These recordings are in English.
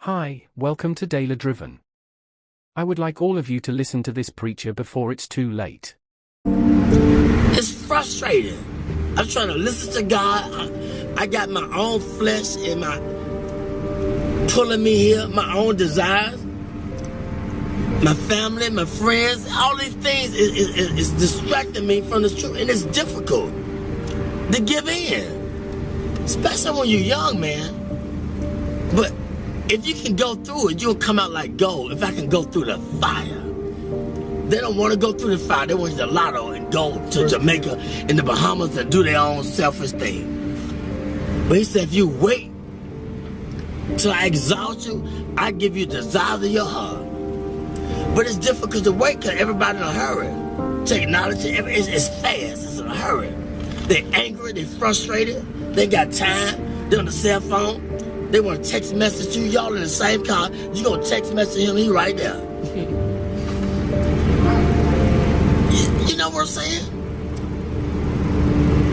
Hi, welcome to DailyDriven. I would like all of you to listen to this preacher before it's too late. It's frustrating. I'm trying to listen to God. I got my own flesh and my pulling me here, my own desires, my family, my friends. All these things is distracting me from the truth, and it's difficult to give in, especially when you're young, man. But if you can go through it, you'll come out like gold. If I can go through the fire. They don't want to go through the fire. They want to the lotto and go to Jamaica and the Bahamas and do their own selfish thing. But he said, if you wait till I exalt you, I give you the desires of your heart. But it's difficult to wait because everybody in a hurry. Technology, it's fast. It's in a hurry. They're angry. They're frustrated. They got time. They're on the cell phone. They want to text message you. Y'all in the same car. You going to text message him. He right there. You know what I'm saying?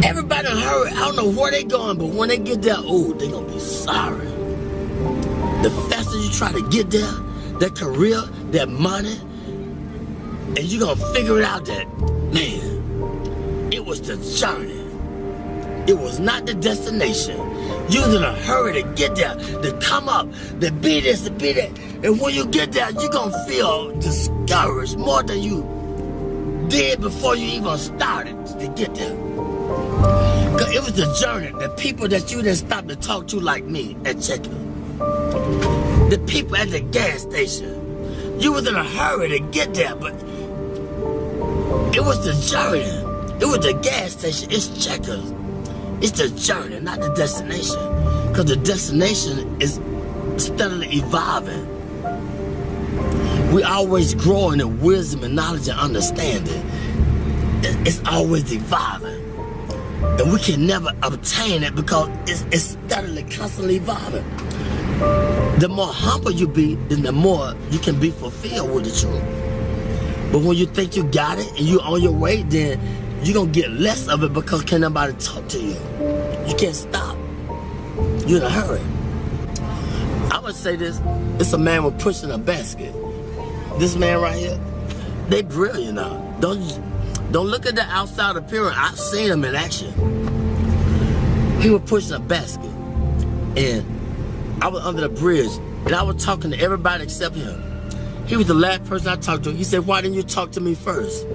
Everybody in a hurry. I don't know where they going, but when they get there, oh, they going to be sorry. The faster you try to get there, that career, that money, and you going to figure it out that, man, it was the journey. It was not the destination. You was in a hurry to get there, to come up, to be this, to be that. And when you get there, you're going to feel discouraged more than you did before you even started to get there. Because it was the journey, the people that you didn't stop to talk to like me at checkout. The people at the gas station. You was in a hurry to get there, but it was the journey. It was the gas station. It's checkers. It's the journey, not the destination. Because the destination is steadily evolving. We always growing in wisdom and knowledge and understanding. It's always evolving. And we can never obtain it because it's steadily, constantly evolving. The more humble you be, then the more you can be fulfilled with the truth. But when you think you got it and you're on your way, then you're going to get less of it because can't nobody talk to you. You can't stop. You're in a hurry. I would say this, it's a man with pushing a basket. This man right here, they brilliant now. Don't look at the outside appearance. I've seen him in action. He was pushing a basket. And I was under the bridge. And I was talking to everybody except him. He was the last person I talked to. He said, why didn't you talk to me first?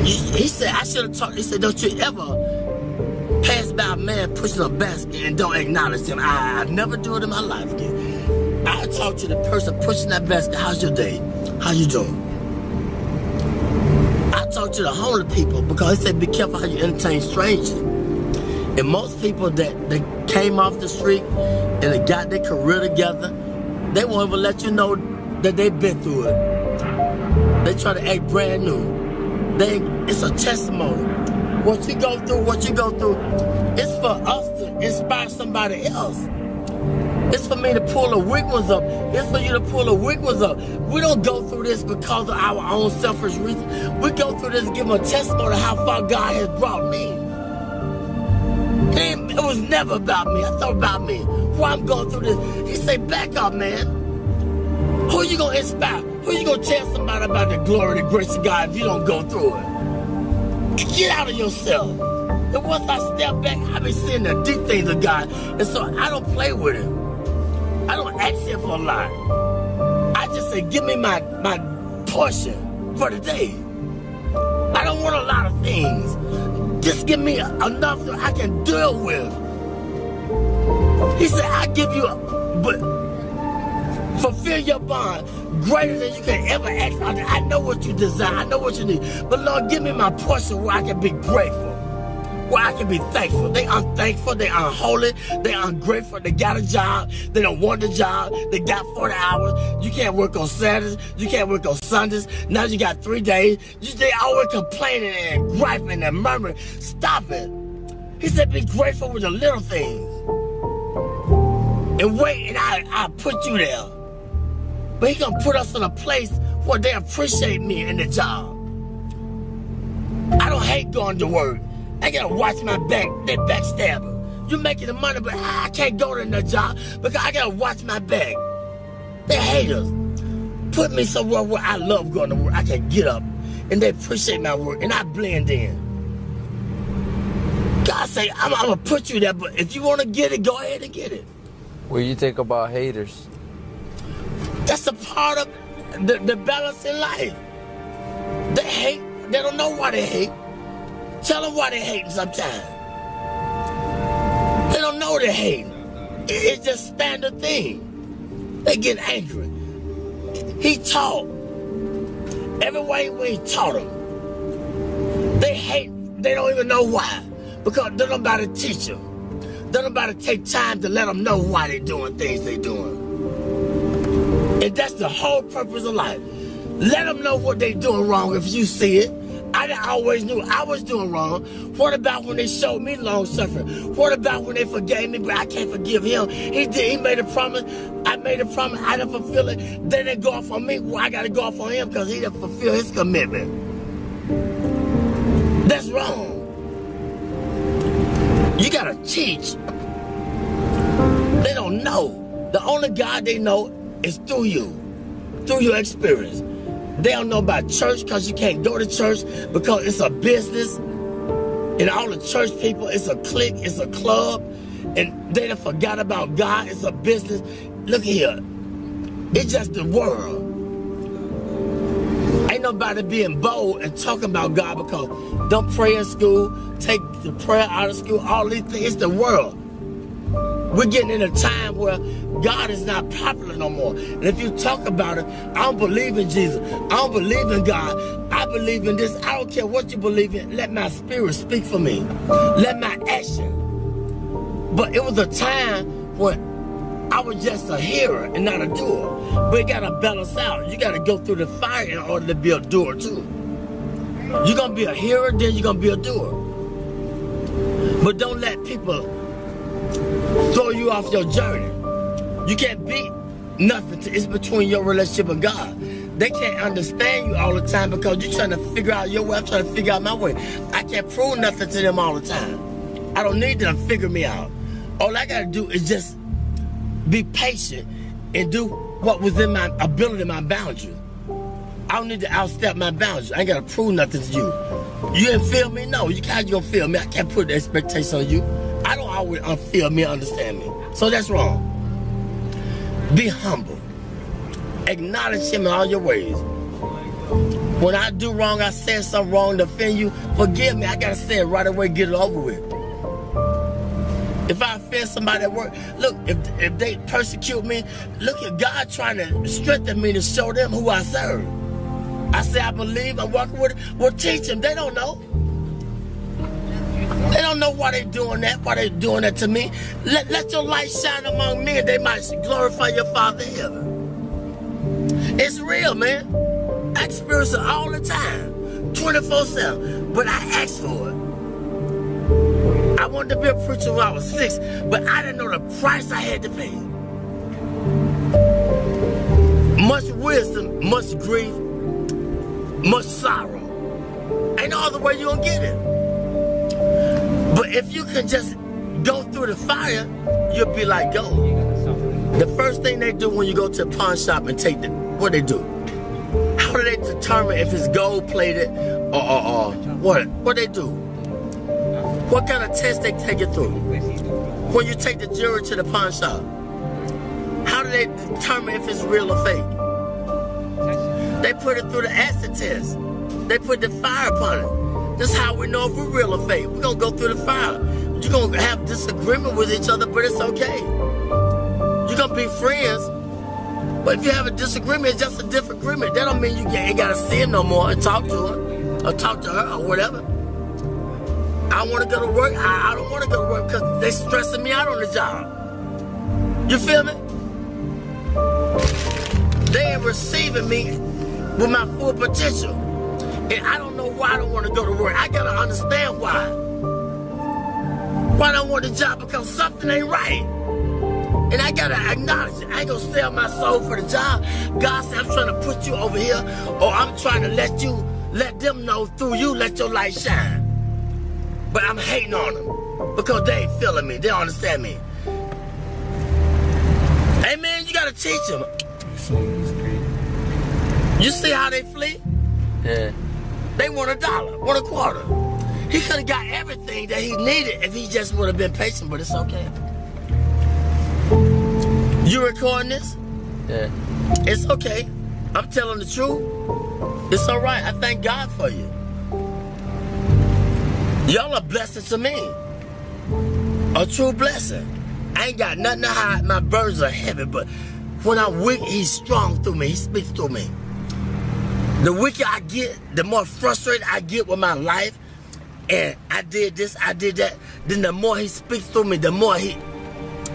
He said, I should have talked. He said, don't you ever pass by a man pushing a basket and don't acknowledge him. I've never do it in my life again. I talked to the person pushing that basket. How's your day? How you doing? I talked to the homeless people because he said, be careful how you entertain strangers. And most people that came off the street and they got their career together, they won't even let you know that they've been through it. They try to act brand new. It's a testimony. What you go through, it's for us to inspire somebody else. It's for me to pull the weak ones up. It's for you to pull the weak ones up. We don't go through this because of our own selfish reasons. We go through this to give them a testimony of how far God has brought me. It was never about me. I thought about me. Why I'm going through this. He said, back up, man. Who you going to inspire? Who you going to tell somebody about the glory and the grace of God if you don't go through it? Get out of yourself. And once I step back, I be seeing the deep things of God. And so I don't play with him. I don't ask him for a lot. I just say, give me my portion for the day. I don't want a lot of things. Just give me enough that I can deal with. He said, I give you, but fulfill your bond greater than you can ever ask. I know what you desire. I know what you need. But Lord, give me my portion where I can be grateful. Where I can be thankful. They unthankful, they unholy, they ungrateful, they got a job, they don't want the job, they got 40 hours, you can't work on Saturdays, you can't work on Sundays, now you got 3 days, they always complaining and griping and murmuring. Stop it. He said be grateful with the little things. And wait, and I put you there. But he gonna put us in a place where they appreciate me in the job. I don't hate going to work. I gotta watch my back, that backstabber. You making the money, but I can't go to that job because I gotta watch my back. They haters. Put me somewhere where I love going to work. I can get up and they appreciate my work and I blend in. God say, I'm gonna put you there, but if you wanna get it, go ahead and get it. What do you think about haters? That's a part of the balance in life. They hate. They don't know why they hate. Tell them why they hating sometimes. They don't know they hating. It's just standard thing. They get angry. He taught. Every way he taught them. They hate. They don't even know why. Because they don't nobody teach them. They don't nobody take time to let them know why they doing things they doing. And that's the whole purpose of life. Let them know what they doing wrong if you see it. I always knew I was doing wrong. What about when they showed me long suffering? What about when they forgave me, but I can't forgive him? He did. He made a promise. I made a promise. I didn't fulfill it. They didn't go off on me. Well, I got to go off on him because he didn't fulfill his commitment. That's wrong. You got to teach. They don't know. The only God they know is through you, through your experience. They don't know about church because you can't go to church because it's a business. And all the church people, it's a clique, it's a club. And they done forgot about God, it's a business. Look here, it's just the world. Ain't nobody being bold and talking about God because don't pray in school, take the prayer out of school, all these things, it's the world. We're getting in a time where God is not popular no more. And if you talk about it, I don't believe in Jesus. I don't believe in God. I believe in this. I don't care what you believe in. Let my spirit speak for me. Let my action. But it was a time when I was just a hearer and not a doer. But it got to balance out. You got to go through the fire in order to be a doer too. You're going to be a hearer, then you're going to be a doer. But don't let people throw you off your journey. You can't beat nothing. It's between your relationship and God. They can't understand you all the time because you're trying to figure out your way. I'm trying to figure out my way. I can't prove nothing to them all the time. I don't need them to figure me out. All I got to do is just be patient and do what was in my ability, my boundaries. I don't need to outstep my boundaries. I ain't got to prove nothing to you. You didn't feel me? No. You can't gonna feel me. I can't put the expectation on you. I don't always feel me, understand me. So that's wrong. Be humble. Acknowledge him in all your ways. When I do wrong, I said something wrong to offend you, forgive me. I gotta say it right away, get it over with. If I offend somebody at work, look, if they persecute me, look at God trying to strengthen me to show them who I serve. I say I believe, I'm walking with it. Well, teach them. They don't know. They don't know why they're doing that, why they're doing that to me. Let your light shine among men. They might glorify your Father in heaven. It's real, man. I experience it all the time, 24/7. But I asked for it. I wanted to be a preacher when I was 6, but I didn't know the price I had to pay. Much wisdom, much grief, much sorrow. Ain't no other way you gonna get it. But if you can just go through the fire, you'll be like gold. The first thing they do when you go to a pawn shop and take what they do? How do they determine if it's gold plated or what they do? What kind of test they take it through? When you take the jewelry to the pawn shop, how do they determine if it's real or fake? They put it through the acid test. They put the fire upon it. That's how we know if we're real or fake. We're gonna go through the fire. You're gonna have disagreement with each other, but it's okay. You're gonna be friends, but if you have a disagreement, it's just a different agreement. That don't mean you ain't gotta see him no more and talk to him or talk to her or whatever. I wanna go to work, I don't wanna go to work because they stressing me out on the job. You feel me? They ain't receiving me with my full potential. And I don't know why I don't want to go to work. I gotta understand why. Why I don't want the job? Because something ain't right. And I gotta acknowledge it. I ain't gonna sell my soul for the job. God said, I'm trying to put you over here, or I'm trying to let them know through you, let your light shine. But I'm hating on them. because they ain't feeling me. They don't understand me. Hey man, you gotta teach them. You see how they flee? Yeah. They want $1, want a quarter. He could have got everything that he needed if he just would have been patient, but it's okay. You recording this? Yeah. It's okay. I'm telling the truth. It's all right. I thank God for you. Y'all are blessings to me. A true blessing. I ain't got nothing to hide. My burdens are heavy, but when I'm weak, he's strong through me. He speaks through me. The weaker I get, the more frustrated I get with my life, and I did this, I did that, then the more he speaks through me, the more he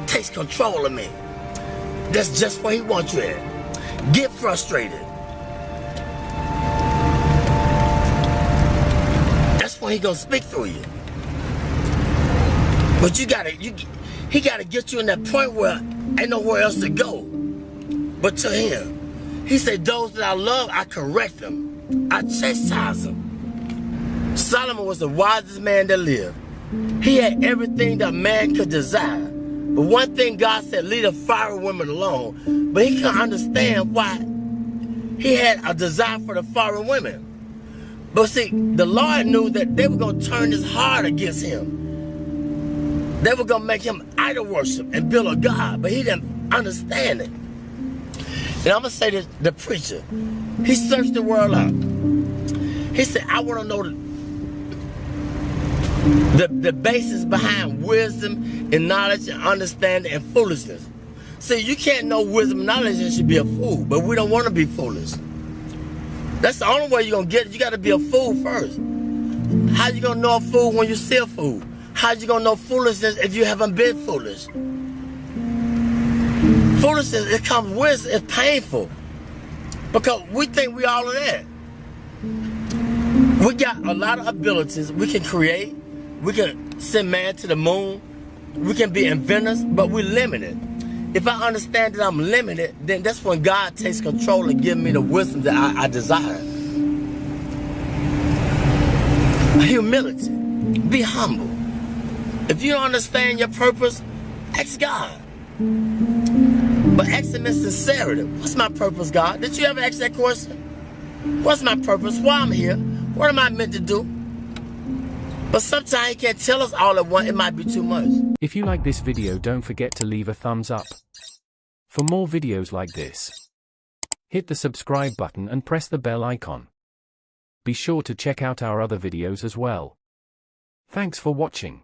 takes control of me. That's just where he wants you at. Get frustrated. That's when he gonna speak through you. But he gotta get you in that point where ain't nowhere else to go but to him. He said, those that I love, I correct them. I chastise them. Solomon was the wisest man that lived. He had everything that man could desire. But one thing God said, leave the foreign women alone. But he couldn't understand why he had a desire for the foreign women. But see, the Lord knew that they were going to turn his heart against him. They were going to make him idol worship and build a God. But he didn't understand it. And I'm going to say this, the preacher, he searched the world out. He said, I want to know the basis behind wisdom and knowledge and understanding and foolishness. See, you can't know wisdom and knowledge and should be a fool, but we don't want to be foolish. That's the only way you're going to get it. You got to be a fool first. How you going to know a fool when you see a fool? How you going to know foolishness if you haven't been foolish? Foolishness, it comes with, it's painful. Because we think we all of that. We got a lot of abilities. We can create. We can send man to the moon. We can be inventors, but we're limited. If I understand that I'm limited, then that's when God takes control and gives me the wisdom that I desire. Humility. Be humble. If you don't understand your purpose, ask God. But ask him in sincerity. What's my purpose, God? Did you ever ask that question? What's my purpose? Why I'm here? What am I meant to do? But sometimes he can't tell us all at once. It might be too much. If you like this video, don't forget to leave a thumbs up. For more videos like this, hit the subscribe button and press the bell icon. Be sure to check out our other videos as well. Thanks for watching.